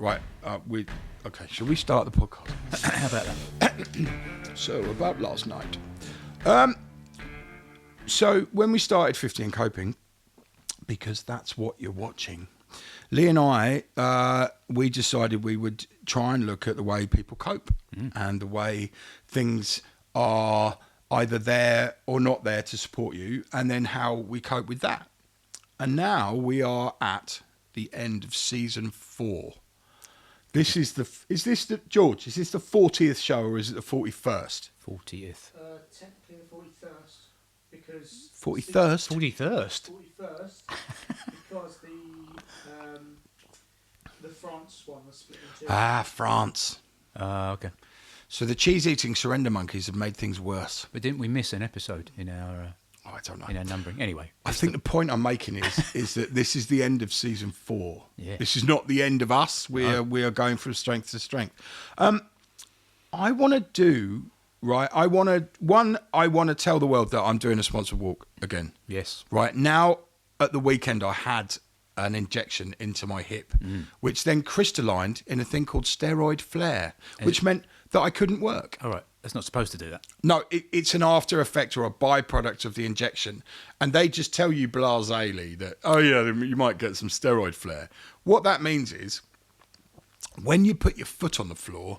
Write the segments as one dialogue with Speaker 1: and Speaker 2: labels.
Speaker 1: Right. Okay. Shall we start the podcast?
Speaker 2: How about that?
Speaker 1: So about last night. So when we started 50 and Coping, because that's what you're watching, Lee and I, we decided we would try and look at the way people cope and the way things are either there or not there to support you, and then how we cope with that. And now we are at the end of season 4. George, is this the 40th show or is it the 41st?
Speaker 2: 40th.
Speaker 3: Technically the 41st, because...
Speaker 1: 41st?
Speaker 2: 41st?
Speaker 3: 41st, because the France one was split into...
Speaker 1: Ah, France.
Speaker 2: Okay.
Speaker 1: So the cheese-eating surrender monkeys have made things worse.
Speaker 2: But didn't we miss an episode in our
Speaker 1: I don't know.
Speaker 2: in our numbering? Anyway.
Speaker 1: I think the point I'm making is that this is the end of season 4.
Speaker 2: Yeah.
Speaker 1: This is not the end of us. We are going from strength to strength. I want to do right. I want to tell the world that I'm doing a sponsored walk again.
Speaker 2: Yes.
Speaker 1: Right now, at the weekend, I had an injection into my hip, which then crystallined in a thing called steroid flare, which meant that I couldn't work.
Speaker 2: All right. That's not supposed to do that.
Speaker 1: No, it's an after effect or a byproduct of the injection. And they just tell you blasely that, oh yeah, you might get some steroid flare. What that means is, when you put your foot on the floor,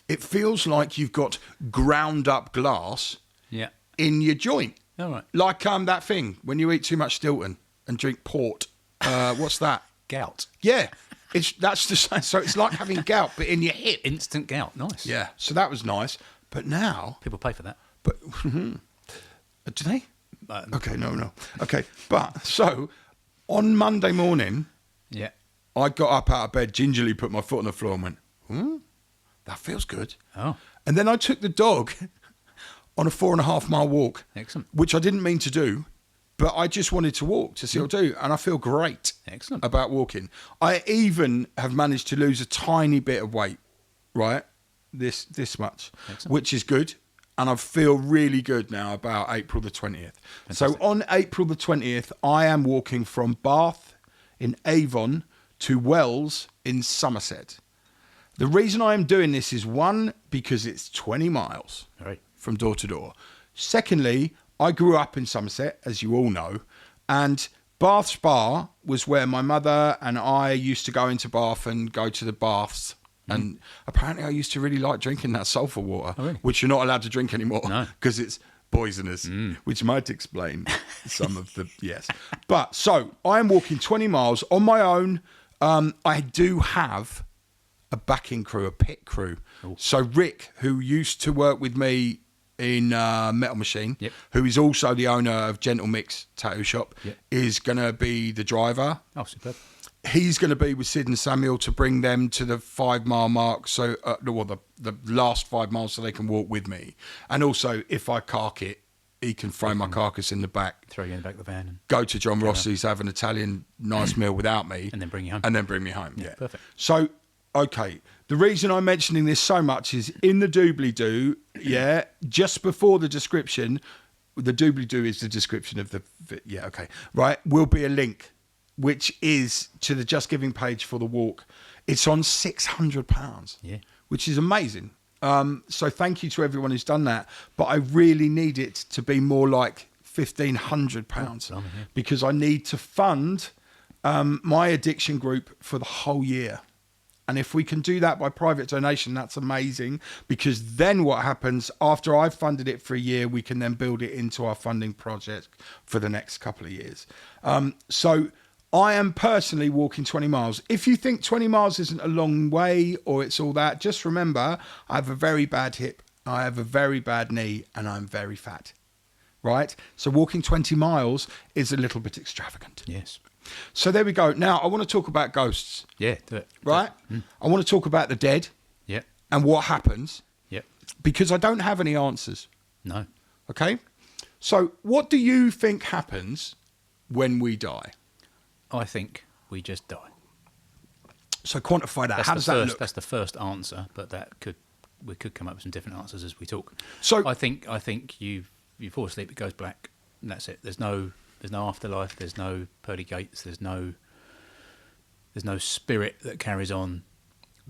Speaker 1: it feels like you've got ground up glass in your joint.
Speaker 2: All right.
Speaker 1: Like that thing, when you eat too much Stilton and drink port. What's that?
Speaker 2: Gout.
Speaker 1: Yeah. That's the same. So it's like having gout, but in your hip.
Speaker 2: Instant gout. Nice.
Speaker 1: Yeah. So that was nice. But now...
Speaker 2: People pay for that.
Speaker 1: But do they? Okay, no. Okay, but so on Monday morning, I got up out of bed, gingerly put my foot on the floor and went, that feels good.
Speaker 2: Oh.
Speaker 1: And then I took the dog on a 4.5 mile walk.
Speaker 2: Excellent.
Speaker 1: Which I didn't mean to do, but I just wanted to walk to see what I do, and I feel great.
Speaker 2: Excellent.
Speaker 1: About walking. I even have managed to lose a tiny bit of weight, right? This much,
Speaker 2: Excellent.
Speaker 1: Which is good. And I feel really good now about April the 20th. Fantastic. So on April the 20th, I am walking from Bath in Avon to Wells in Somerset. The reason I am doing this is, one, because it's 20 miles from door to door. Secondly, I grew up in Somerset, as you all know, and Bath Spa was where my mother and I used to go into Bath and go to the baths. And apparently I used to really like drinking that sulphur water, which you're not allowed to drink anymore because it's poisonous, which might explain some of the, yes. But so I'm walking 20 miles on my own. I do have a backing crew, a pit crew. Ooh. So Rick, who used to work with me in Metal Machine, who is also the owner of Gentle Mix Tattoo Shop, is going to be the driver.
Speaker 2: Oh, superb.
Speaker 1: He's going to be with Sid and Samuel to bring them to the 5 mile mark, so the last 5 miles, so they can walk with me. And also, if I cark it, he can throw my carcass in the back,
Speaker 2: throw you in the back of the van, and
Speaker 1: go to John Rossi's, have an Italian nice meal without me,
Speaker 2: and then bring you home.
Speaker 1: Yeah,
Speaker 2: perfect.
Speaker 1: So, okay, the reason I'm mentioning this so much is in the doobly-doo, just before the description, the doobly-doo is the description of the, will be a link, which is to the Just Giving page for the walk. It's on £600, which is amazing. So thank you to everyone who's done that. But I really need it to be more like £1,500 because I need to fund my addiction group for the whole year. And if we can do that by private donation, that's amazing, because then what happens after I've funded it for a year, we can then build it into our funding project for the next couple of years. So I am personally walking 20 miles. If you think 20 miles isn't a long way or it's all that, just remember, I have a very bad hip, I have a very bad knee, and I'm very fat, right? So walking 20 miles is a little bit extravagant.
Speaker 2: Yes.
Speaker 1: So there we go. Now, I want to talk about ghosts.
Speaker 2: Yeah, do it.
Speaker 1: Right? I want to talk about the dead.
Speaker 2: Yeah.
Speaker 1: And what happens.
Speaker 2: Yeah.
Speaker 1: Because I don't have any answers.
Speaker 2: No.
Speaker 1: Okay? So what do you think happens when we die?
Speaker 2: I think we just die.
Speaker 1: So quantify that.
Speaker 2: That's
Speaker 1: How does that look?
Speaker 2: That's the first answer, but we could come up with some different answers as we talk.
Speaker 1: So
Speaker 2: I think you fall asleep, it goes black, and that's it. There's no afterlife. There's no pearly gates. There's no spirit that carries on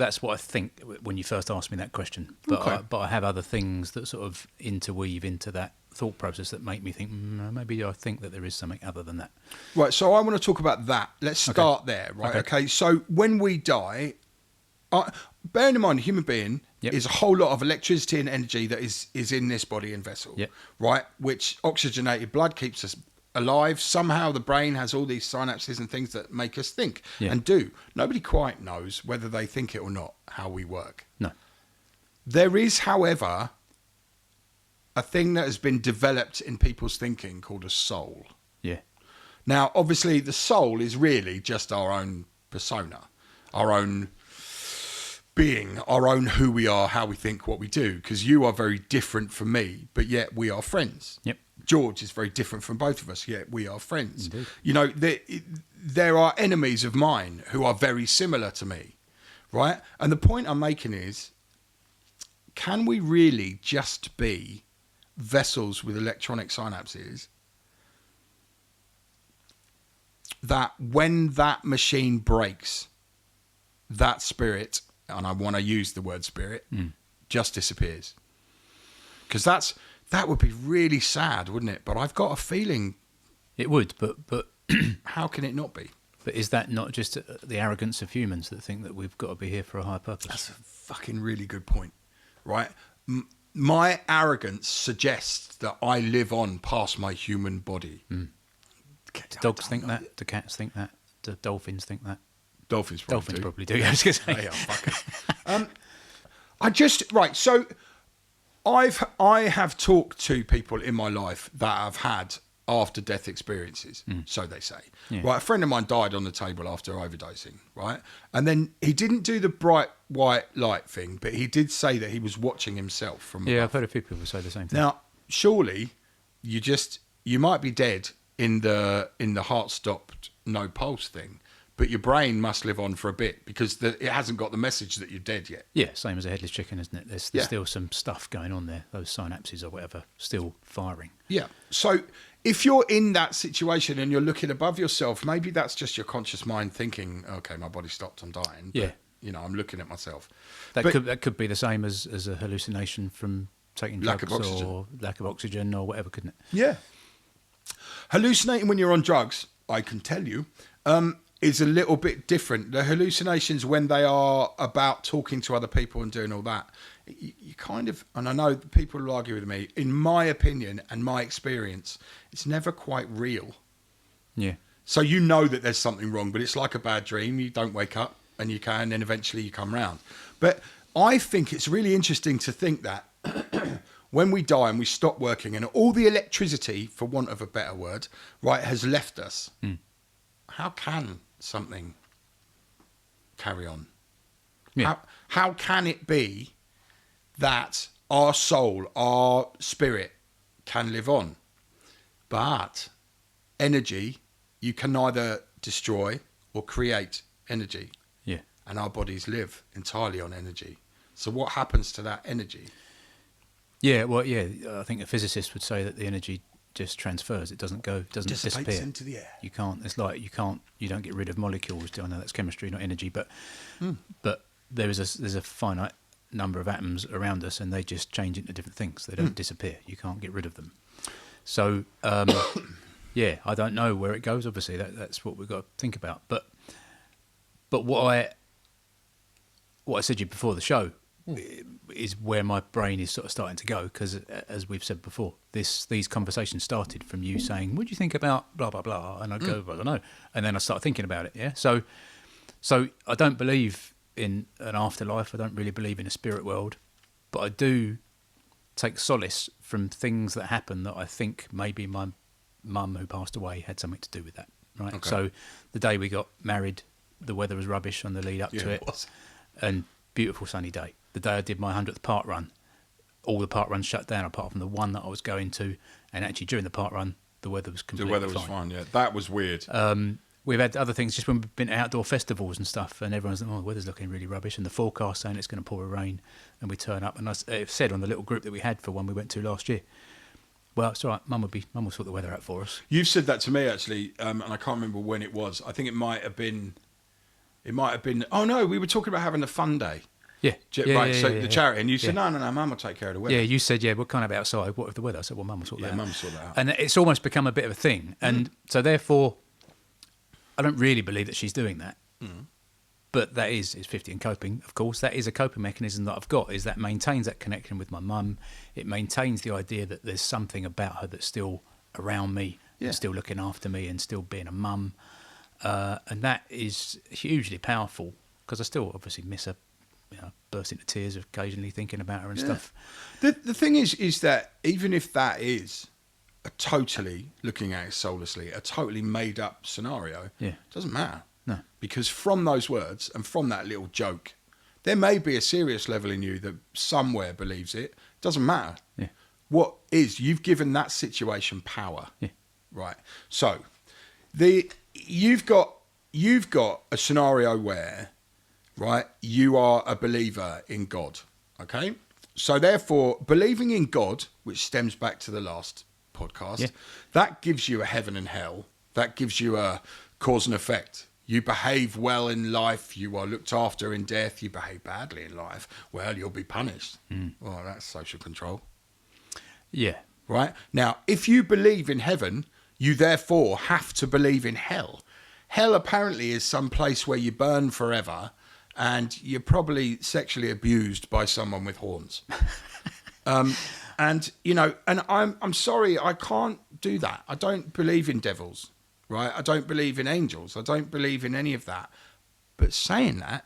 Speaker 2: that's what I think when you first asked me that question. But
Speaker 1: Okay.
Speaker 2: but I have other things that sort of interweave into that thought process that make me think maybe I think that there is something other than that.
Speaker 1: Right, so I want to talk about that. Let's start there, right? Okay. So when we die, bearing in mind, a human being
Speaker 2: Yep.
Speaker 1: is a whole lot of electricity and energy that is in this body and vessel,
Speaker 2: Yep.
Speaker 1: right? Which oxygenated blood keeps us alive. Somehow the brain has all these synapses and things that make us think
Speaker 2: Yeah.
Speaker 1: and do. Nobody quite knows whether they think it or not, how we work.
Speaker 2: No.
Speaker 1: There is, however, a thing that has been developed in people's thinking called a soul.
Speaker 2: Yeah.
Speaker 1: Now, obviously, the soul is really just our own persona, our own being, our own who we are, how we think, what we do. Because you are very different from me, but yet we are friends.
Speaker 2: Yep.
Speaker 1: George is very different from both of us, yet we are friends.
Speaker 2: Indeed.
Speaker 1: You know, there are enemies of mine who are very similar to me, right? And the point I'm making is, can we really just be vessels with electronic synapses that when that machine breaks, that spirit, and I want to use the word spirit, just disappears? Because that would be really sad, wouldn't it? But I've got a feeling,
Speaker 2: It would, but
Speaker 1: how can it not be?
Speaker 2: but is that not just the arrogance of humans that think that we've got to be here for a higher purpose?
Speaker 1: That's a fucking really good point, right? My arrogance suggests that I live on past my human body.
Speaker 2: Do dogs think that? Do cats think that? Do dolphins think that?
Speaker 1: Dolphins
Speaker 2: Dolphins probably do. I was going to say.
Speaker 1: They are fuckers. Right. So I have talked to people in my life that have had after death experiences, so they say.
Speaker 2: Yeah.
Speaker 1: Right, a friend of mine died on the table after overdosing, right? And then he didn't do the bright white light thing, but he did say that he was watching himself from
Speaker 2: Yeah,
Speaker 1: above.
Speaker 2: I've heard a few people say the same thing.
Speaker 1: Now, surely you might be dead in the heart stopped no pulse thing, but your brain must live on for a bit because it hasn't got the message that you're dead yet.
Speaker 2: Yeah, same as a headless chicken, isn't it? There's
Speaker 1: Yeah.
Speaker 2: still some stuff going on there. Those synapses or whatever still firing.
Speaker 1: Yeah. So if you're in that situation and you're looking above yourself, maybe that's just your conscious mind thinking, okay, my body stopped, I'm dying. But,
Speaker 2: Yeah.
Speaker 1: you know, I'm looking at myself.
Speaker 2: That
Speaker 1: But-
Speaker 2: could be the same as a hallucination from taking
Speaker 1: Lack of
Speaker 2: drugs
Speaker 1: oxygen.
Speaker 2: or lack of oxygen or whatever, couldn't it?
Speaker 1: Yeah. Hallucinating when you're on drugs, I can tell you, is a little bit different. The hallucinations when they are about talking to other people and doing all that, you kind of, and I know people will argue with me, in my opinion and my experience, it's never quite real.
Speaker 2: Yeah.
Speaker 1: So you know that there's something wrong, but it's like a bad dream. You don't wake up and you can, then eventually you come round. But I think it's really interesting to think that when we die and we stop working and all the electricity, for want of a better word, right, has left us, how can something carry on?
Speaker 2: Yeah.
Speaker 1: How can it be that our soul, our spirit can live on? But energy, you can neither destroy or create energy.
Speaker 2: Yeah.
Speaker 1: And our bodies live entirely on energy. So what happens to that energy?
Speaker 2: Yeah, well, yeah, I think a physicist would say that the energy just transfers. It doesn't
Speaker 1: Dissipates
Speaker 2: disappear.
Speaker 1: into the air.
Speaker 2: You can't. It's like you don't get rid of molecules. I know that's chemistry, not energy, but there's a finite number of atoms around us, and they just change into different things. They don't disappear. You can't get rid of them. So, yeah, I don't know where it goes. Obviously, that's what we've got to think about. But what I said to you before the show is where my brain is sort of starting to go, because as we've said before, these conversations started from you saying, what do you think about blah blah blah, and I go, I don't know, and then I start thinking about it. Yeah, so I don't believe in an afterlife. I don't really believe in a spirit world, but I do take solace from things that happen that I think maybe my mum who passed away had something to do with that, right?
Speaker 1: Okay.
Speaker 2: So the day we got married, the weather was rubbish on the lead up to it,
Speaker 1: was.
Speaker 2: and beautiful sunny day. The day I did my 100th park run, all the park runs shut down apart from the one that I was going to, and actually during the park run, the weather was completely fine.
Speaker 1: Yeah. That was weird.
Speaker 2: We've had other things just when we've been to outdoor festivals and stuff, and everyone's like, oh, the weather's looking really rubbish, and the forecast saying it's going to pour a rain, and we turn up, and I said on the little group that we had for one we went to last year, well, it's all right, Mum will sort the weather out for us.
Speaker 1: You've said that to me, actually, and I can't remember when it was. I think it might have been It might have been. Oh no, we were talking about having a fun day.
Speaker 2: Yeah.
Speaker 1: Right. So the
Speaker 2: yeah.
Speaker 1: charity, and you said,
Speaker 2: Yeah.
Speaker 1: no, Mum will take care of the weather.
Speaker 2: Yeah, you said, yeah, we're kind of outside. What if the weather? I said, well, Mum will sort that out.
Speaker 1: Mum will sort that out.
Speaker 2: And it's almost become a bit of a thing. And so therefore, I don't really believe that she's doing that. But that is 50 and coping, of course. That is a coping mechanism that I've got, is that maintains that connection with my mum. It maintains the idea that there's something about her that's still around me, and still looking after me and still being a mum. And that is hugely powerful, because I still obviously miss her, burst into tears occasionally thinking about her and stuff.
Speaker 1: The thing is that even if that is a totally, looking at it soullessly, a totally made up scenario, it doesn't matter.
Speaker 2: No.
Speaker 1: Because from those words and from that little joke, there may be a serious level in you that somewhere believes it. Doesn't matter.
Speaker 2: Yeah.
Speaker 1: What is, you've given that situation power.
Speaker 2: Yeah.
Speaker 1: Right. So you've got a scenario where, right, you are a believer in God. Okay? So therefore, believing in God, which stems back to the last podcast, that gives you a heaven and hell. That gives you a cause and effect. You behave well in life, you are looked after in death. You behave badly in life, well, you'll be punished. Well, that's social control.
Speaker 2: Yeah.
Speaker 1: Right? Now, if you believe in heaven, you therefore have to believe in hell. Hell apparently is some place where you burn forever and you're probably sexually abused by someone with horns. And I'm sorry, I can't do that. I don't believe in devils. Right? I don't believe in angels. I don't believe in any of that. But saying that,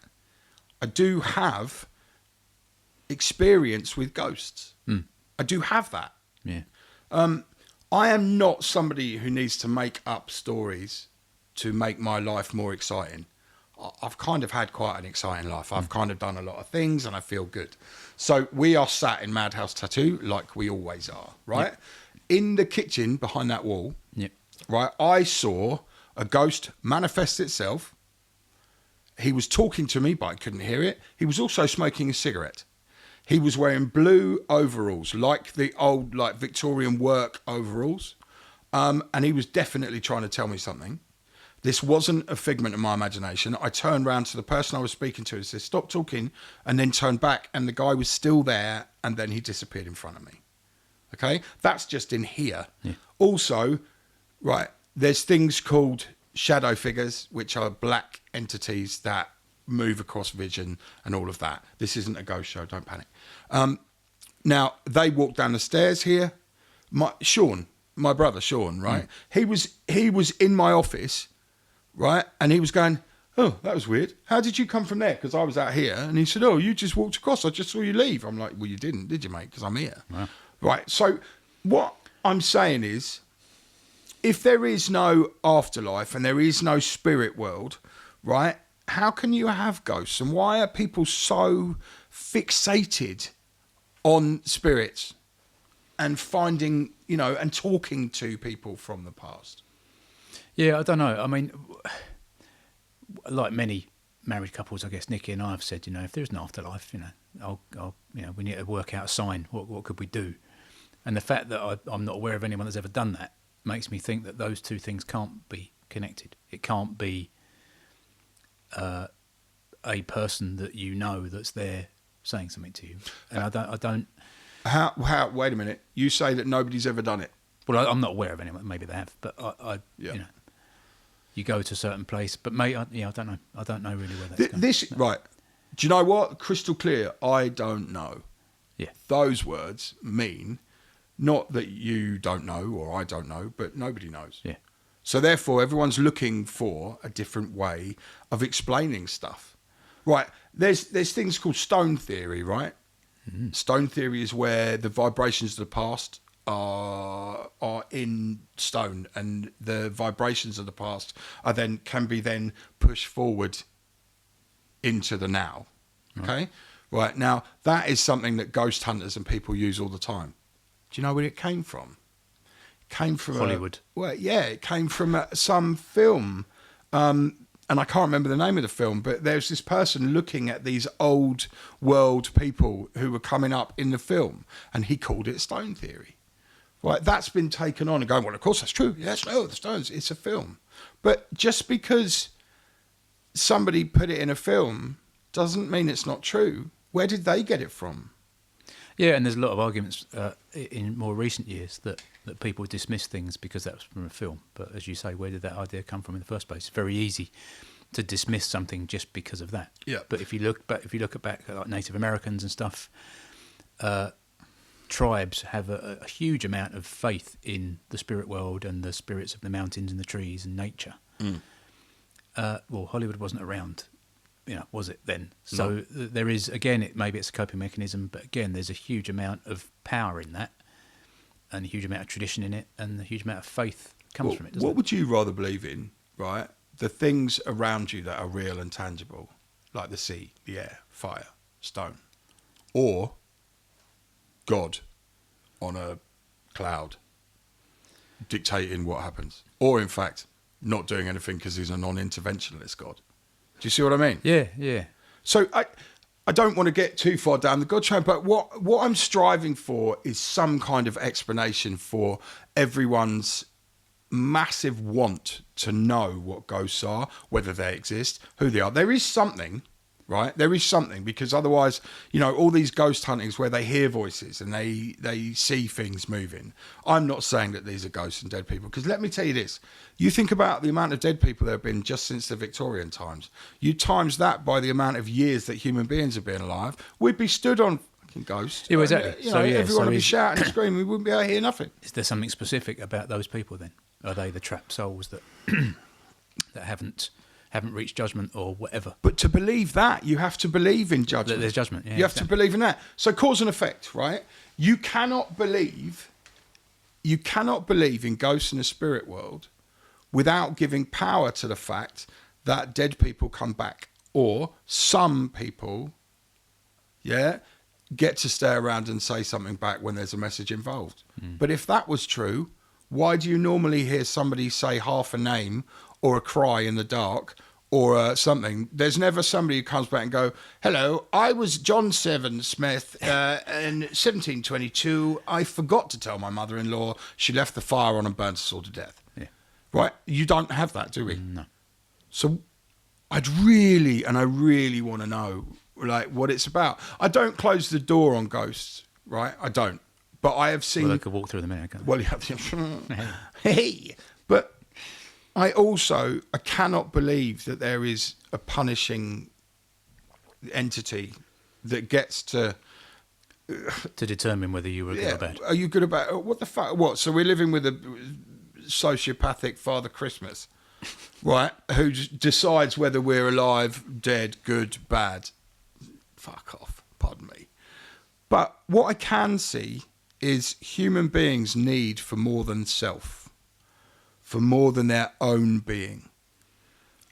Speaker 1: I do have experience with ghosts. I do have that.
Speaker 2: Yeah.
Speaker 1: I am not somebody who needs to make up stories to make my life more exciting. I've kind of had quite an exciting life. I've kind of done a lot of things and I feel good. So we are sat in Madhouse Tattoo like we always are, right? Yep. In the kitchen behind that wall, right, I saw a ghost manifest itself. He was talking to me, but I couldn't hear it. He was also smoking a cigarette. He was wearing blue overalls, like the old, like Victorian work overalls. And he was definitely trying to tell me something. This wasn't a figment of my imagination. I turned around to the person I was speaking to and said, stop talking, and then turned back, and the guy was still there, and then he disappeared in front of me. Okay? That's just in here. Yeah. Also, right, there's things called shadow figures, which are black entities that move across vision and all of that. This isn't a ghost show, don't panic. Now, they walked down the stairs here. My brother Sean, right? He was in my office, right? And he was going, oh, that was weird. How did you come from there? Because I was out here. And he said, oh, you just walked across. I just saw you leave. I'm like, well, you didn't, did you, mate? Because I'm here. Wow. Right. So what I'm saying is, if there is no afterlife and there is no spirit world, right, how can you have ghosts? And why are people so fixated on spirits and finding, and talking to people from the past?
Speaker 2: Yeah, I don't know. I mean, like many married couples, I guess Nikki and I have said, if there's an afterlife, we need to work out a sign. What could we do? And the fact that I'm not aware of anyone that's ever done that makes me think that those two things can't be connected. It can't be a person that that's there saying something to you. And I don't.
Speaker 1: How? Wait a minute. You say that nobody's ever done it.
Speaker 2: Well, I'm not aware of anyone. Maybe they have, but you go to a certain place. But mate, I don't know. I don't know really where that's going.
Speaker 1: Right. Do you know what? Crystal clear. I don't know.
Speaker 2: Yeah.
Speaker 1: Those words mean not that you don't know or I don't know, but nobody knows.
Speaker 2: Yeah.
Speaker 1: So therefore, everyone's looking for a different way of explaining stuff. Right. There's things called stone theory, right? Mm-hmm. Stone theory is where the vibrations of the past are in stone, and the vibrations of the past can be pushed forward into the now. Okay? Right. Now, that is something that ghost hunters and people use all the time. Do you know where it came from? It came from
Speaker 2: Hollywood.
Speaker 1: It came from some film. And I can't remember the name of the film, but there's this person looking at these old world people who were coming up in the film, and he called it stone theory. Right, that's been taken on and going, well, of course that's true. Yes, no, the stones, it's a film. But just because somebody put it in a film doesn't mean it's not true. Where did they get it from?
Speaker 2: Yeah, and there's a lot of arguments in more recent years that people dismiss things because that was from a film. But as you say, where did that idea come from in the first place? It's very easy to dismiss something just because of that.
Speaker 1: Yeah.
Speaker 2: But if you look back at like Native Americans and stuff, tribes have a huge amount of faith in the spirit world and the spirits of the mountains and the trees and nature. Well, Hollywood wasn't around, was it then? So there is, again, maybe it's a coping mechanism, but again, there's a huge amount of power in that, and a huge amount of tradition in it, and a huge amount of faith comes from it.
Speaker 1: What would you rather believe in, right? The things around you that are real and tangible, like the sea, the air, fire, stone, or God on a cloud dictating what happens, or in fact not doing anything because he's a non-interventionalist God? Do you see what I mean?
Speaker 2: Yeah.
Speaker 1: So I don't want to get too far down the God train, but what I'm striving for is some kind of explanation for everyone's massive want to know what ghosts are, whether they exist, who they are. There is something, right? There is something, because otherwise, all these ghost huntings where they hear voices and they see things moving. I'm not saying that these are ghosts and dead people, because let me tell you this. You think about the amount of dead people there have been just since the Victorian times. You times that by the amount of years that human beings have been alive, we'd be stood on fucking ghosts.
Speaker 2: Yeah, exactly.
Speaker 1: Everyone would be shouting and screaming. We wouldn't be able to hear nothing.
Speaker 2: Is there something specific about those people then? Are they the trapped souls that that haven't reached judgment or whatever?
Speaker 1: But to believe that, you have to believe in judgment.
Speaker 2: There's judgment, yeah.
Speaker 1: You have to believe in that. So cause and effect, right? You cannot believe in ghosts in the spirit world without giving power to the fact that dead people come back, or some people, get to stay around and say something back when there's a message involved. But if that was true, why do you normally hear somebody say half a name or a cry in the dark or something? There's never somebody who comes back and go, hello, I was John Seven Smith in 1722. I forgot to tell my mother-in-law. She left the fire on and burnt us all to death.
Speaker 2: Yeah.
Speaker 1: Right? You don't have that, do we?
Speaker 2: No.
Speaker 1: So I really want to know, what it's about. I don't close the door on ghosts, right? I don't. But I have seen...
Speaker 2: Well, they could walk through the minute, can't they?
Speaker 1: Well, yeah. Hey. But I cannot believe that there is a punishing entity that gets to
Speaker 2: determine whether you were good or bad.
Speaker 1: Are you good or bad? What the fuck? What? So we're living with a sociopathic Father Christmas, right? Who decides whether we're alive, dead, good, bad. Fuck off. Pardon me. But what I can see is human beings' need for more than self, for more than their own being.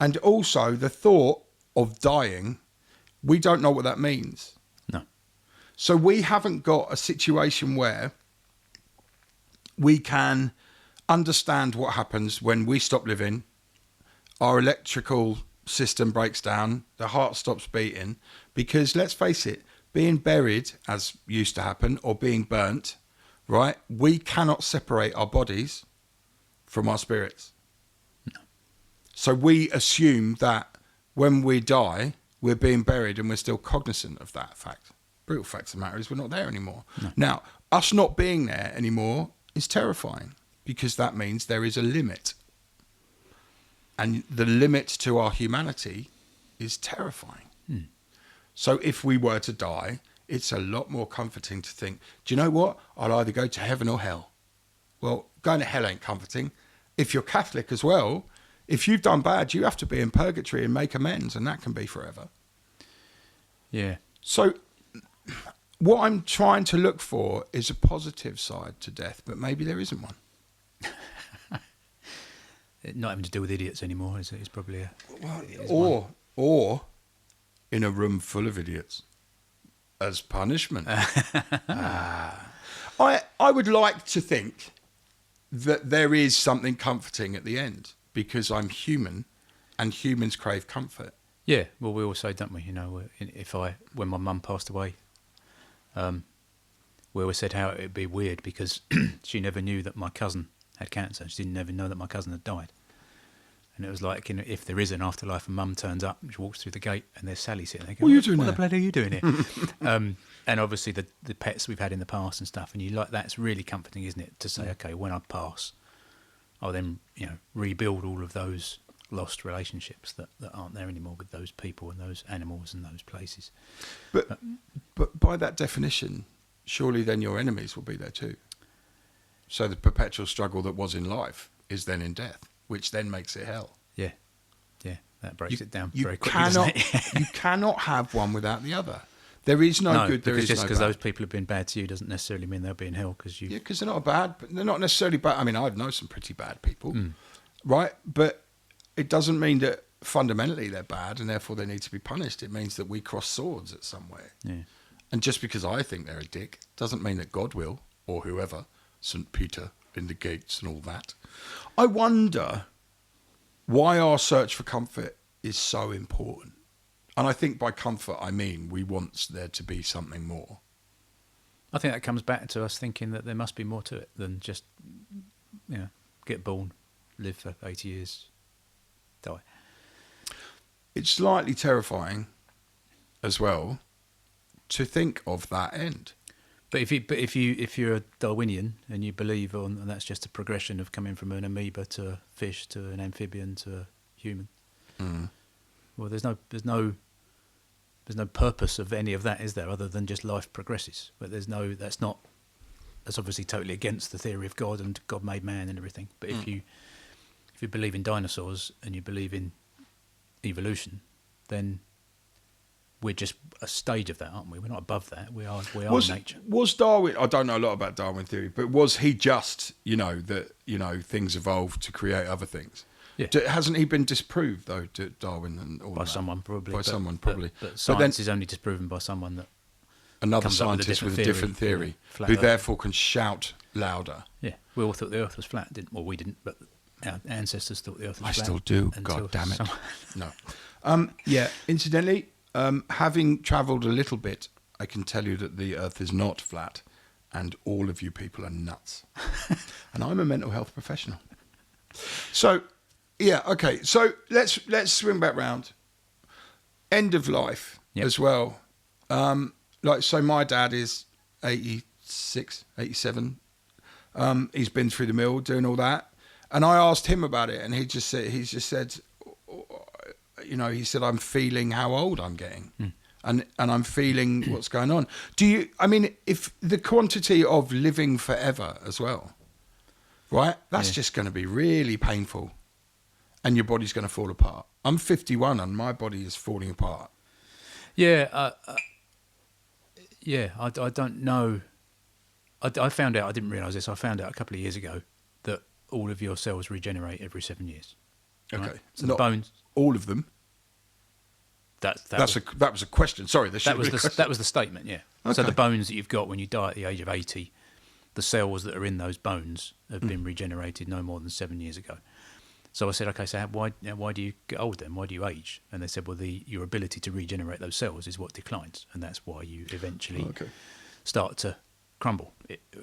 Speaker 1: And also the thought of dying, we don't know what that means.
Speaker 2: No.
Speaker 1: So we haven't got a situation where we can understand what happens when we stop living, our electrical system breaks down, the heart stops beating, because let's face it, being buried, as used to happen, or being burnt, right? We cannot separate our bodies from our spirits.
Speaker 2: No.
Speaker 1: So we assume that when we die, we're being buried and we're still cognizant of that fact. Brutal fact of the matter is we're not there anymore.
Speaker 2: No.
Speaker 1: Now, us not being there anymore is terrifying, because that means there is a limit. And the limit to our humanity is terrifying. So if we were to die, it's a lot more comforting to think, do you know what? I'll either go to heaven or hell. Well, going to hell ain't comforting. If you're Catholic as well, if you've done bad, you have to be in purgatory and make amends, and that can be forever.
Speaker 2: Yeah.
Speaker 1: So what I'm trying to look for is a positive side to death, but maybe there isn't one.
Speaker 2: Not having to do with idiots anymore is probably
Speaker 1: Or in a room full of idiots as punishment. I would like to think that there is something comforting at the end, because I'm human and humans crave comfort.
Speaker 2: Yeah, well, we all say, don't we? When my mum passed away, we always said how it would be weird because she never knew that my cousin had cancer. She didn't ever know that my cousin had died. And it was like, if there is an afterlife, and Mum turns up, she walks through the gate, and there's Sally sitting there. Going,
Speaker 1: What are you doing
Speaker 2: What the
Speaker 1: there?"
Speaker 2: bloody are you doing here? And obviously the pets we've had in the past and stuff, and you like that's really comforting, isn't it? To say, okay, when I pass, I'll then rebuild all of those lost relationships that aren't there anymore with those people and those animals and those places.
Speaker 1: But by that definition, surely then your enemies will be there too. So the perpetual struggle that was in life is then in death, which then makes it hell.
Speaker 2: Yeah, that breaks it down
Speaker 1: You
Speaker 2: very quickly, doesn't it?
Speaker 1: you cannot have one without the other. There is no good. There
Speaker 2: because
Speaker 1: is
Speaker 2: just
Speaker 1: no
Speaker 2: because
Speaker 1: bad.
Speaker 2: those people have been bad to you doesn't necessarily mean they'll be in hell because you.
Speaker 1: Yeah, because they're not bad. But they're not necessarily bad. I mean, I know some pretty bad people,
Speaker 2: Mm.
Speaker 1: right? But it doesn't mean that fundamentally they're bad and therefore they need to be punished. It means that we cross swords at somewhere.
Speaker 2: Yeah.
Speaker 1: And just because I think they're a dick doesn't mean that God will, or whoever, St. Peter in the gates and all that. I wonder why our search for comfort is so important. And I think by comfort, I mean we want there to be something more.
Speaker 2: I think that comes back to us thinking that there must be more to it than just, get born, live for 80 years, die.
Speaker 1: It's slightly terrifying as well to think of that end.
Speaker 2: But if you're a Darwinian and you believe and that's just a progression of coming from an amoeba to a fish to an amphibian to a human.
Speaker 1: Mm.
Speaker 2: Well, there's no purpose of any of that, is there, other than just life progresses? But that's obviously totally against the theory of God and God made man and everything. But if you believe in dinosaurs and you believe in evolution, then we're just a stage of that, aren't we? We're not above that. We are nature.
Speaker 1: Was Darwin? I don't know a lot about Darwin theory, but was he just that things evolved to create other things?
Speaker 2: Yeah.
Speaker 1: Hasn't he been disproved though, Darwin and all
Speaker 2: By
Speaker 1: that?
Speaker 2: someone probably.
Speaker 1: But
Speaker 2: But science is only disproven by someone that
Speaker 1: another
Speaker 2: comes up with a
Speaker 1: scientist with a
Speaker 2: different
Speaker 1: different theory,
Speaker 2: Flat
Speaker 1: who
Speaker 2: Earth.
Speaker 1: therefore can shout louder.
Speaker 2: Yeah, we all thought the Earth was flat, didn't? Well, we didn't, but our ancestors thought the Earth was
Speaker 1: I
Speaker 2: flat.
Speaker 1: still do.
Speaker 2: until
Speaker 1: God damn it.
Speaker 2: some-
Speaker 1: No. Yeah. Incidentally, having travelled a little bit, I can tell you that the Earth is not flat, and all of you people are nuts. And I'm a mental health professional. So, yeah. Okay. So let's swing back round. End of life as well. So my dad is 86, 87. He's been through the mill doing all that. And I asked him about it, and he just said, he said, I'm feeling how old I'm getting, and I'm feeling what's going on. If the quantity of living forever as well, right? That's just going to be really painful, and your body's going to fall apart. I'm 51, and my body is falling apart.
Speaker 2: Yeah, I don't know. I found out, I didn't realise this, I found out a couple of years ago that all of your cells regenerate every 7 years.
Speaker 1: Okay.
Speaker 2: Right? So
Speaker 1: Not
Speaker 2: the bones...
Speaker 1: all of them. That was a question. Sorry,
Speaker 2: that was the statement, yeah.
Speaker 1: Okay.
Speaker 2: So the bones that you've got when you die at the age of 80, the cells that are in those bones have been regenerated no more than 7 years ago. So I said, okay, so why do you get old then? Why do you age? And they said, well, your ability to regenerate those cells is what declines, and that's why you eventually start to crumble,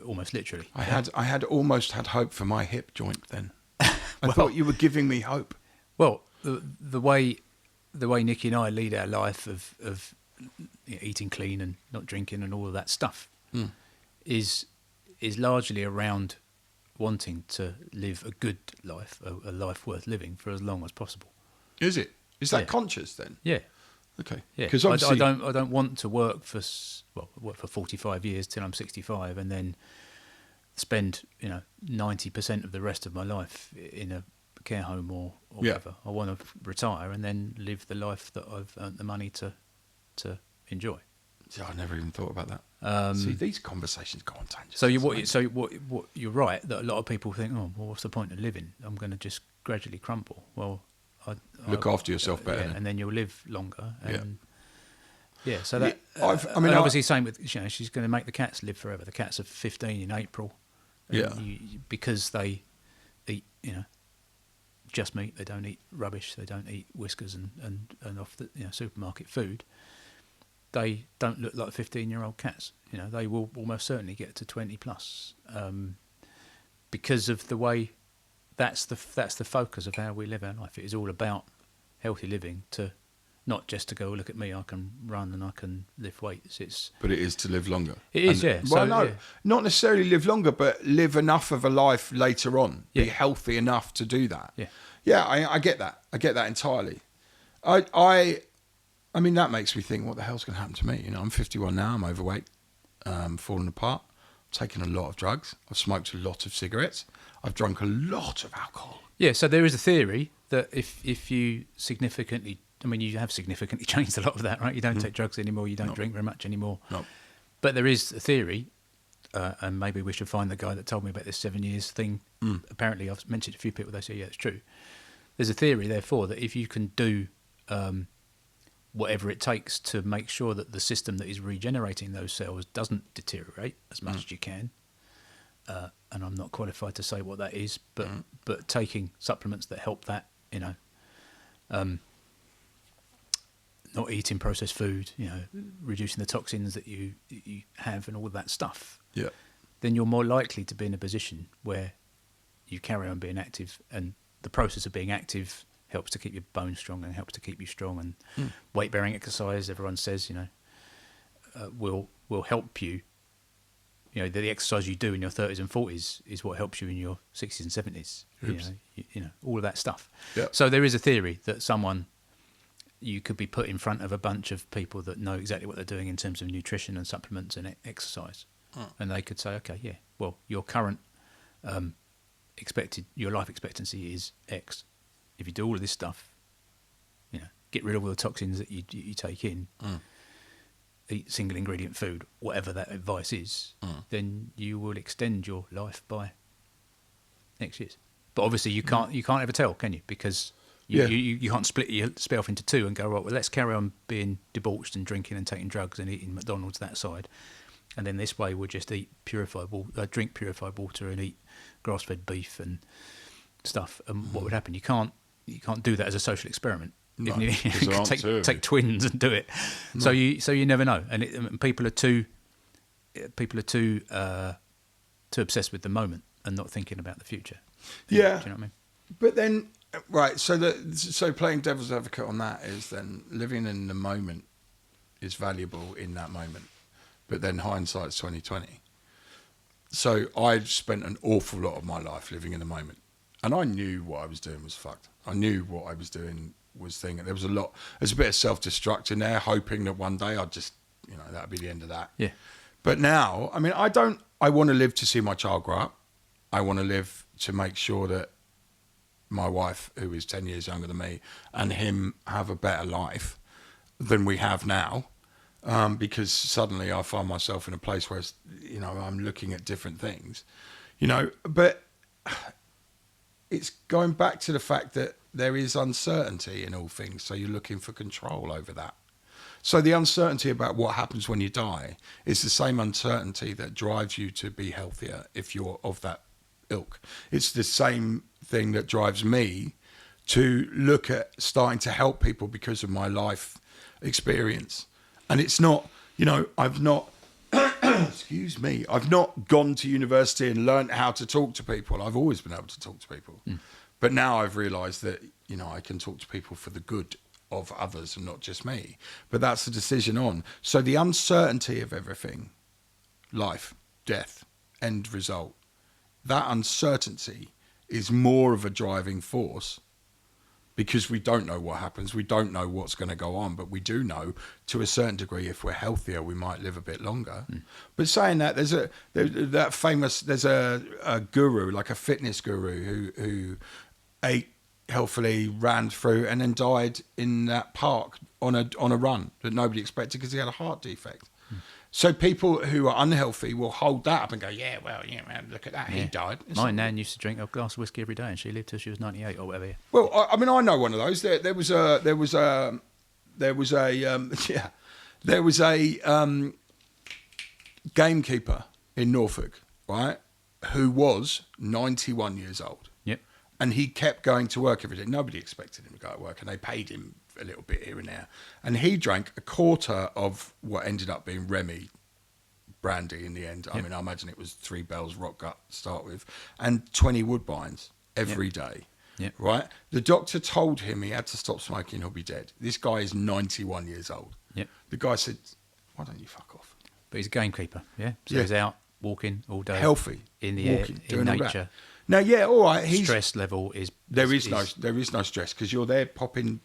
Speaker 2: almost literally.
Speaker 1: I had almost had hope for my hip joint then. I thought you were giving me hope.
Speaker 2: Well, the way Nikki and I lead our life of eating clean and not drinking and all of that stuff is largely around wanting to live a good life, a life worth living for as long as possible.
Speaker 1: Is it? Is that conscious then?
Speaker 2: Yeah.
Speaker 1: Okay.
Speaker 2: Yeah.
Speaker 1: Because
Speaker 2: I don't want to work for 45 years till I'm 65 and then spend 90% of the rest of my life in a care home or whatever. I want to retire and then live the life that I've earned the money to enjoy.
Speaker 1: See, I never even thought about that. See, these conversations go on tangents.
Speaker 2: What you're right that a lot of people think, oh, well, what's the point of living? I'm going to just gradually crumble. Well,
Speaker 1: look after yourself better,
Speaker 2: and then you'll live longer. And so
Speaker 1: Yeah,
Speaker 2: that obviously same with she's going to make the cats live forever. The cats are 15 in April. Because they eat just meat. They don't eat rubbish. They don't eat whiskers and off the supermarket food. They don't look like 15-year-old cats. They will almost certainly get to 20 plus because of the way that's the focus of how we live our life. It is all about healthy living, to not just to go, look at me, I can run and I can lift weights.
Speaker 1: But it is to live longer.
Speaker 2: It is, yeah.
Speaker 1: Well,
Speaker 2: So,
Speaker 1: no,
Speaker 2: yeah.
Speaker 1: not necessarily live longer, but live enough of a life later on. Be
Speaker 2: Yeah.
Speaker 1: healthy enough to do that.
Speaker 2: Yeah.
Speaker 1: Yeah, I get that. I get that entirely. I mean, that makes me think, what the hell's going to happen to me? You know, I'm 51 now. I'm overweight, falling apart. I've taken a lot of drugs. I've smoked a lot of cigarettes. I've drunk a lot of alcohol.
Speaker 2: Yeah, so there is a theory that if you significantly, I mean, you have significantly changed a lot of that, right? You don't take drugs anymore, you don't drink very much anymore.
Speaker 1: No.
Speaker 2: But there is a theory, and maybe we should find the guy that told me about this 7 years thing. Apparently, I've mentioned to a few people, they say, yeah, it's true. There's a theory, therefore, that if you can do whatever it takes to make sure that the system that is regenerating those cells doesn't deteriorate as much as you can, and I'm not qualified to say what that is, but taking supplements that help that, you know, not eating processed food, you know, reducing the toxins that you have and all of that stuff,
Speaker 1: Yeah.
Speaker 2: then you're more likely to be in a position where you carry on being active, and the process of being active helps to keep your bones strong and helps to keep you strong. And weight-bearing exercise, everyone says, you know, will help you. You know, the exercise you do in your 30s and 40s is what helps you in your 60s and 70s. You know, all of that stuff.
Speaker 1: Yeah.
Speaker 2: So there is a theory that you could be put in front of a bunch of people that know exactly what they're doing in terms of nutrition and supplements and exercise, and they could say, okay, yeah, well, your current your life expectancy is X. If you do all of this stuff, you know, get rid of all the toxins that you take in, eat single ingredient food, whatever that advice is, then you will extend your life by X years. But obviously you can't ever tell, can you? Because you can't split off into two and go, right, well, let's carry on being debauched and drinking and taking drugs and eating McDonald's that side, and then this way we'll just eat drink purified water and eat grass-fed beef and stuff. And what would happen? You can't do that as a social experiment.
Speaker 1: No,
Speaker 2: You
Speaker 1: because there aren't two of
Speaker 2: take twins and do it.
Speaker 1: No.
Speaker 2: So you never know, and people are too obsessed with the moment and not thinking about the future.
Speaker 1: Yeah.
Speaker 2: Do you know what I mean?
Speaker 1: But then, right, so playing devil's advocate on that is then living in the moment is valuable in that moment, but then hindsight's 20/20. So I've spent an awful lot of my life living in the moment, and I knew what I was doing was fucked. I knew what I was doing was thing, and there's a bit of self-destruct in there, hoping that one day I'd just, you know, that'd be the end of that.
Speaker 2: Yeah.
Speaker 1: But now, I mean, I want to live to see my child grow up. I want to live to make sure that my wife, who is 10 years younger than me, and him have a better life than we have now. Because suddenly I find myself in a place where, you know, I'm looking at different things, you know, but it's going back to the fact that there is uncertainty in all things. So you're looking for control over that. So the uncertainty about what happens when you die is the same uncertainty that drives you to be healthier if you're of that ilk. It's the same thing that drives me to look at starting to help people because of my life experience. And it's not, you know, I've not, excuse me, I've not gone to university and learnt how to talk to people. I've always been able to talk to people. But now I've realised that, you know, I can talk to people for the good of others and not just me. But that's the decision on. So the uncertainty of everything, life, death, end result, that uncertainty is more of a driving force because we don't know what happens. We don't know what's going to go on, but we do know to a certain degree, if we're healthier, we might live a bit longer. But saying that, there's a guru, like a fitness guru who ate healthily, ran through, and then died in that park on a run that nobody expected because he had a heart defect. So people who are unhealthy will hold that up and go, yeah, well, yeah, man, look at that, he died.
Speaker 2: My nan used to drink a glass of whiskey every day, and she lived till she was 98 or whatever. Yeah.
Speaker 1: Well, I mean, I know one of those. There was a gamekeeper in Norfolk, right, who was 91 years old.
Speaker 2: Yep.
Speaker 1: And he kept going to work every day. Nobody expected him to go to work, and they paid him a little bit here and there. And he drank a quarter of what ended up being Remy brandy in the end. I mean, I imagine it was 3 Bells Rock Gut to start with, and 20 Woodbines every day.
Speaker 2: Yep.
Speaker 1: Right? The doctor told him he had to stop smoking, he'll be dead. This guy is 91 years old.
Speaker 2: Yep.
Speaker 1: The guy said, why don't you fuck off?
Speaker 2: But he's a gamekeeper, yeah? So
Speaker 1: Yeah.
Speaker 2: he's out walking all day.
Speaker 1: Healthy.
Speaker 2: In the
Speaker 1: walking,
Speaker 2: air, in
Speaker 1: doing all that.
Speaker 2: nature.
Speaker 1: Now, yeah, all right.
Speaker 2: Stress level is...
Speaker 1: There is no stress because you're there popping,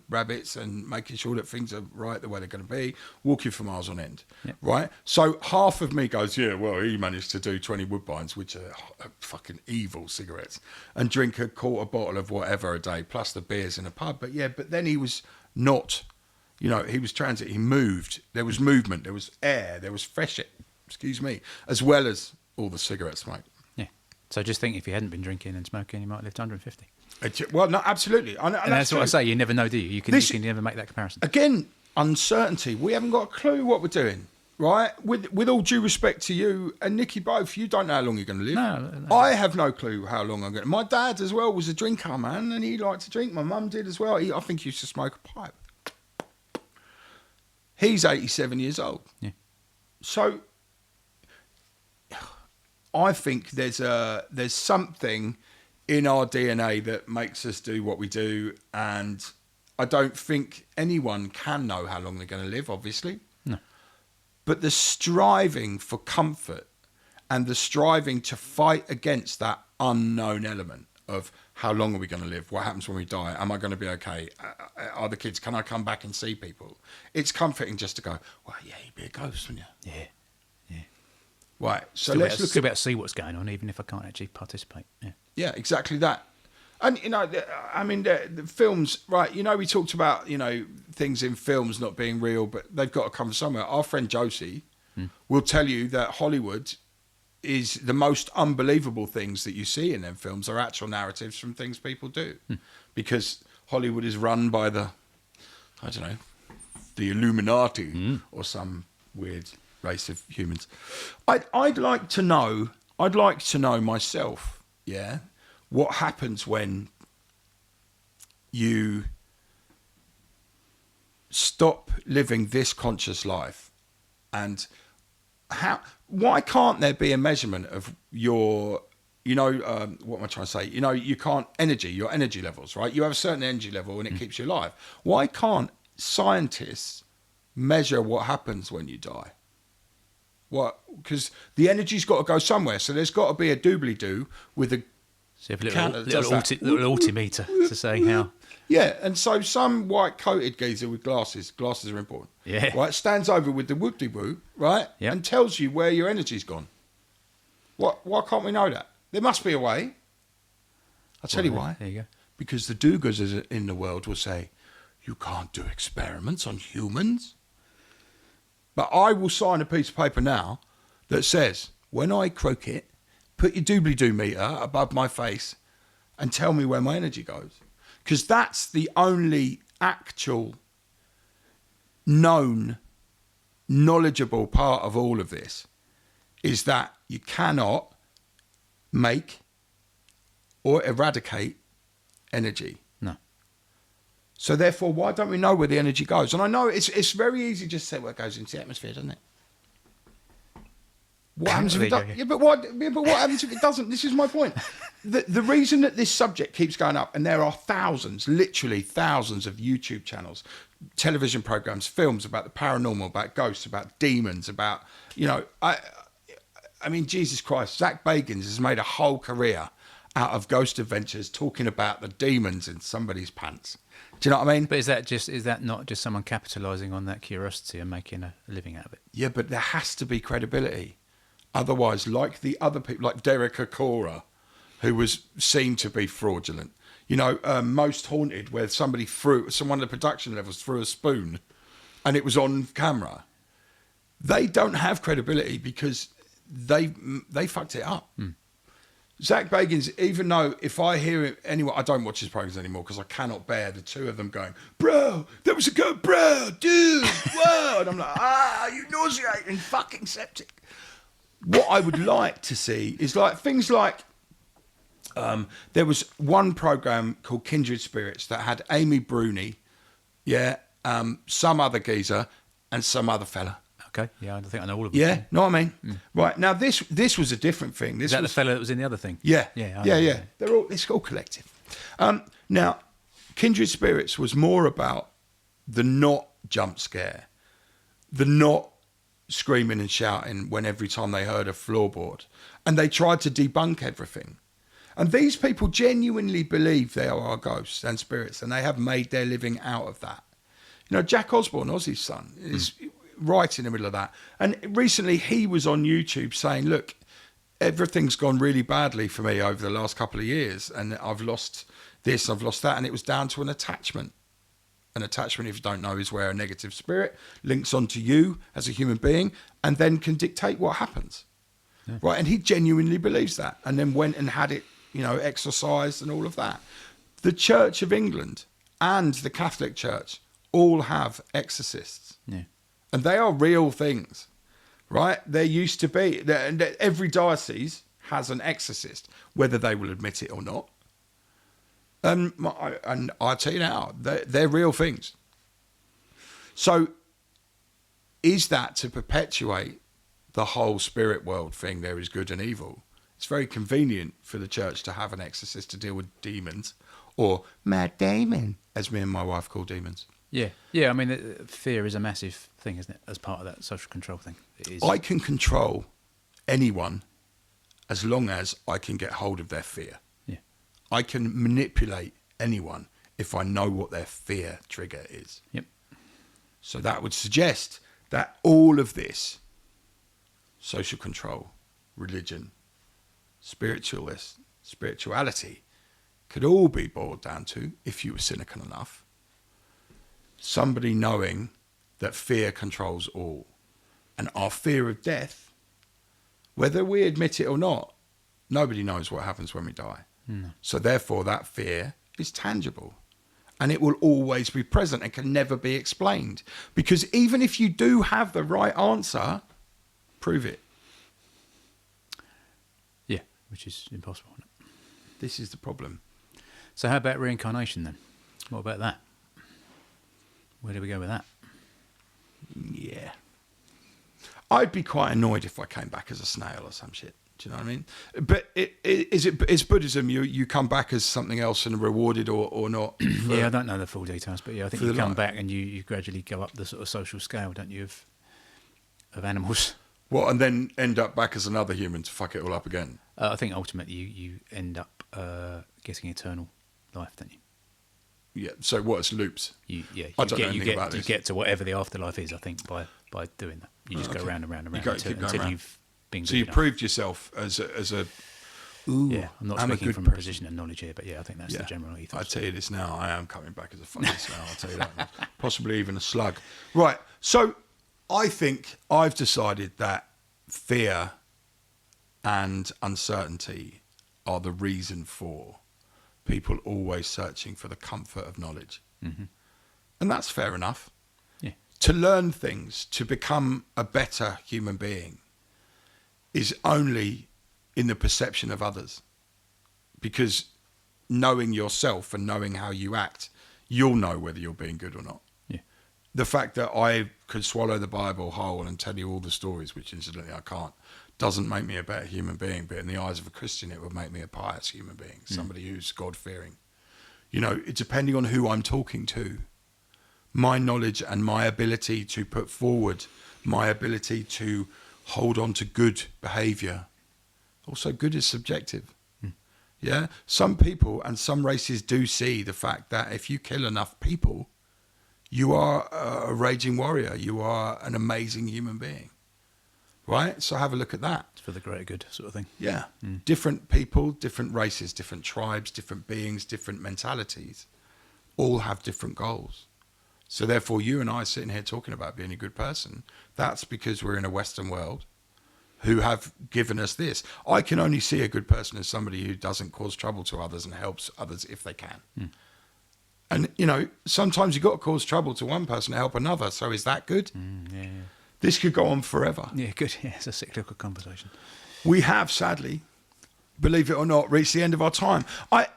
Speaker 1: rabbits and making sure that things are right the way they're going to be, walking for miles on end,
Speaker 2: Yep.
Speaker 1: right? So half of me goes, yeah, well, he managed to do 20 Woodbines, which are fucking evil cigarettes, and drink a quarter bottle of whatever a day, plus the beers in a pub. But then he was not, he was transit. He moved. There was movement. There was air. There was fresh air, as well as all the cigarette smoke.
Speaker 2: Yeah. So just think if he hadn't been drinking and smoking, he might have lived 150.
Speaker 1: Well, no, absolutely. And
Speaker 2: that's what I
Speaker 1: true.
Speaker 2: say. You never know, do you? You can never make that comparison.
Speaker 1: Again, uncertainty. We haven't got a clue what we're doing, right? With all due respect to you and Nikki both, you don't know how long you're going to live.
Speaker 2: No.
Speaker 1: I have no clue how long I'm going to. My dad as well was a drinker, man, and he liked to drink. My mum did as well. I think he used to smoke a pipe. He's 87 years old.
Speaker 2: Yeah.
Speaker 1: So I think there's something in our DNA that makes us do what we do, and I don't think anyone can know how long they're going to live, obviously.
Speaker 2: No.
Speaker 1: But the striving for comfort and the striving to fight against that unknown element of how long are we going to live? What happens when we die? Am I going to be okay? Are the kids? Can I come back and see people? It's comforting just to go, well, yeah, you'd be a ghost, wouldn't you?
Speaker 2: Yeah.
Speaker 1: Right. So
Speaker 2: Still
Speaker 1: let's
Speaker 2: be
Speaker 1: look
Speaker 2: able to see what's going on, even if I can't actually participate. Yeah.
Speaker 1: Yeah, exactly that. And, the films, right, we talked about, things in films not being real, but they've got to come from somewhere. Our friend Josie will tell you that Hollywood is the most unbelievable things that you see in them films are actual narratives from things people do. Because Hollywood is run by the Illuminati or some weird race of humans. I'd like to know myself, yeah, what happens when you stop living this conscious life, and why can't there be a measurement of your what am I trying to say? You can't your energy levels, right? You have a certain energy level and it keeps you alive. Why can't scientists measure what happens when you die? What? Because the energy's got to go somewhere. So there's got to be a doobly-doo with a
Speaker 2: So you have a
Speaker 1: counter that
Speaker 2: little
Speaker 1: does that.
Speaker 2: altimeter to say how.
Speaker 1: Yeah, and so some white-coated geezer with glasses are important,
Speaker 2: Yeah.
Speaker 1: right, stands over with the whoop-de-whoop, right,
Speaker 2: Yep.
Speaker 1: and tells you where your energy's gone. Why can't we know that? There must be a way. I'll tell you why.
Speaker 2: There you go.
Speaker 1: Because the do-gooders in the world will say, you can't do experiments on humans. But I will sign a piece of paper now that says, when I croak it, put your doobly-doo meter above my face and tell me where my energy goes. Because that's the only actual known, knowledgeable part of all of this, is that you cannot make or eradicate energy.
Speaker 2: No.
Speaker 1: So therefore, why don't we know where the energy goes? And I know it's very easy just to say, well, it goes into the atmosphere, doesn't it? What happens if it doesn't? Yeah, but what happens if it doesn't? This is my point. The reason that this subject keeps going up, and there are thousands, literally thousands of YouTube channels, television programs, films about the paranormal, about ghosts, about demons, about, I mean, Jesus Christ, Zach Bagans has made a whole career out of ghost adventures talking about the demons in somebody's pants. Do you know what I mean?
Speaker 2: But is that not just someone capitalising on that curiosity and making a living out of it?
Speaker 1: Yeah, but there has to be credibility. Otherwise, like the other people, like Derek Acora, who was seen to be fraudulent. Most Haunted, where somebody one of the production levels threw a spoon and it was on camera. They don't have credibility because they fucked it up. Zach Bagans, even though if I hear it anyway, I don't watch his programs anymore because I cannot bear the two of them going, bro, that was a good bro, dude, whoa. And I'm like, you nauseating fucking septic. What I would like to see is like things like, there was one program called Kindred Spirits that had Amy Bruni, some other geezer and some other fella.
Speaker 2: Okay, yeah, I think I know all of them.
Speaker 1: Yeah, know what I mean? Right, now this was a different thing. This
Speaker 2: Is that
Speaker 1: was
Speaker 2: the fella that was in the other thing?
Speaker 1: Yeah,
Speaker 2: Yeah, I
Speaker 1: yeah,
Speaker 2: know,
Speaker 1: yeah. It's all collective. Now, Kindred Spirits was more about the not jump scare, the not screaming and shouting when every time they heard a floorboard, and they tried to debunk everything. And these people genuinely believe they are ghosts and spirits, and they have made their living out of that. You know, Jack Osborne, Ozzy's son, is right in the middle of that. And recently he was on YouTube saying, look, everything's gone really badly for me over the last couple of years, and I've lost this, I've lost that, and it was down to an attachment. An attachment, if you don't know, is where a negative spirit links onto you as a human being and then can dictate what happens. Yeah. Right, and he genuinely believes that, and then went and had it, you know, exorcised and all of that. The Church of England and the Catholic Church all have exorcists.
Speaker 2: Yeah.
Speaker 1: And they are real things, right? There used to be, every diocese has an exorcist, whether they will admit it or not. And I tell you now, they're real things. So is that to perpetuate the whole spirit world thing, there is good and evil? It's very convenient for the church to have an exorcist to deal with demons, or mad demon, as me and my wife call demons.
Speaker 2: Yeah, yeah. I mean, fear is a massive thing, isn't it? As part of that social control thing, it is.
Speaker 1: I can control anyone as long as I can get hold of their fear.
Speaker 2: Yeah,
Speaker 1: I can manipulate anyone if I know what their fear trigger is.
Speaker 2: Yep.
Speaker 1: So that would suggest that all of this, social control, religion, spirituality, could all be boiled down to, if you were cynical enough, somebody knowing that fear controls all. And our fear of death, whether we admit it or not, nobody knows what happens when we die.
Speaker 2: No.
Speaker 1: So therefore that fear is tangible, and it will always be present and can never be explained. Because even if you do have the right answer, prove it.
Speaker 2: Yeah, which is impossible, isn't it?
Speaker 1: This is the problem.
Speaker 2: So how about reincarnation then? What about that? Where do we go with that?
Speaker 1: Yeah. I'd be quite annoyed if I came back as a snail or some shit. Do you know what I mean? But is Buddhism, you come back as something else and rewarded or not?
Speaker 2: Yeah, I don't know the full details, but yeah, I think
Speaker 1: for
Speaker 2: you
Speaker 1: the
Speaker 2: come
Speaker 1: life.
Speaker 2: back and you gradually go up the sort of social scale, don't you, of animals.
Speaker 1: What, and then end up back as another human to fuck it all up again?
Speaker 2: I think ultimately you end up getting eternal life, don't you?
Speaker 1: Yeah, so what, it's loops?
Speaker 2: You
Speaker 1: I don't know anything about
Speaker 2: you
Speaker 1: this.
Speaker 2: get to whatever the afterlife is, I think, by doing that. You just go round and round and round until
Speaker 1: around.
Speaker 2: you've been
Speaker 1: So
Speaker 2: good
Speaker 1: you
Speaker 2: enough.
Speaker 1: proved yourself as a ooh,
Speaker 2: Yeah, I'm not
Speaker 1: I'm a
Speaker 2: speaking
Speaker 1: good
Speaker 2: from
Speaker 1: person.
Speaker 2: a position of knowledge here, but yeah, I think that's the general ethos.
Speaker 1: I tell you this now, I am coming back as a fucking snail, I'll tell you that. Possibly even a slug. Right, so I think I've decided that fear and uncertainty are the reason for people always searching for the comfort of knowledge.
Speaker 2: Mm-hmm.
Speaker 1: And that's fair enough.
Speaker 2: Yeah.
Speaker 1: To learn things, to become a better human being, is only in the perception of others. Because knowing yourself and knowing how you act, you'll know whether you're being good or not.
Speaker 2: Yeah.
Speaker 1: The fact that I could swallow the Bible whole and tell you all the stories, which incidentally I can't, doesn't make me a better human being. But in the eyes of a Christian, it would make me a pious human being, somebody who's God-fearing. You know, depending on who I'm talking to, my knowledge and my ability to put forward, my ability to hold on to good behaviour. Also, good is subjective. Yeah, some people and some races do see the fact that if you kill enough people, you are a raging warrior. You are an amazing human being, right? So have a look at that.
Speaker 2: It's for the greater good, sort of thing.
Speaker 1: Yeah, different people, different races, different tribes, different beings, different mentalities, all have different goals. So therefore, you and I sitting here talking about being a good person, that's because we're in a Western world who have given us this. I can only see a good person as somebody who doesn't cause trouble to others and helps others if they can. And, you know, sometimes you've got to cause trouble to one person to help another. So is that good?
Speaker 2: Yeah.
Speaker 1: This could go on forever.
Speaker 2: Yeah, good. Yeah, it's a cyclical conversation.
Speaker 1: We have, sadly, believe it or not, reached the end of our time.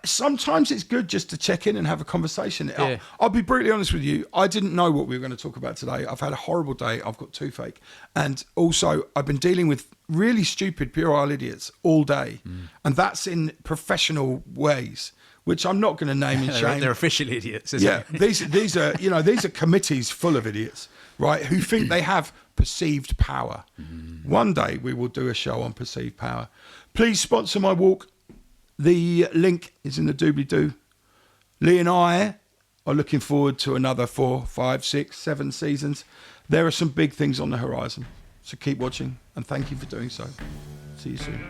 Speaker 1: Sometimes it's good just to check in and have a conversation.
Speaker 2: Yeah.
Speaker 1: I'll be brutally honest with you. I didn't know what we were going to talk about today. I've had a horrible day. I've got toothache. And also, I've been dealing with really stupid puerile idiots all day. And that's in professional ways, which I'm not going to name and shame.
Speaker 2: They're official idiots, isn't
Speaker 1: Yeah,
Speaker 2: it?
Speaker 1: these are these are committees full of idiots, right? Who think they have perceived power. One day we will do a show on perceived power. Please sponsor my walk. The link is in the doobly-doo. Lee and I are looking forward to another 4, 5, 6, 7 seasons. There are some big things on the horizon, so keep watching and thank you for doing so. See you soon.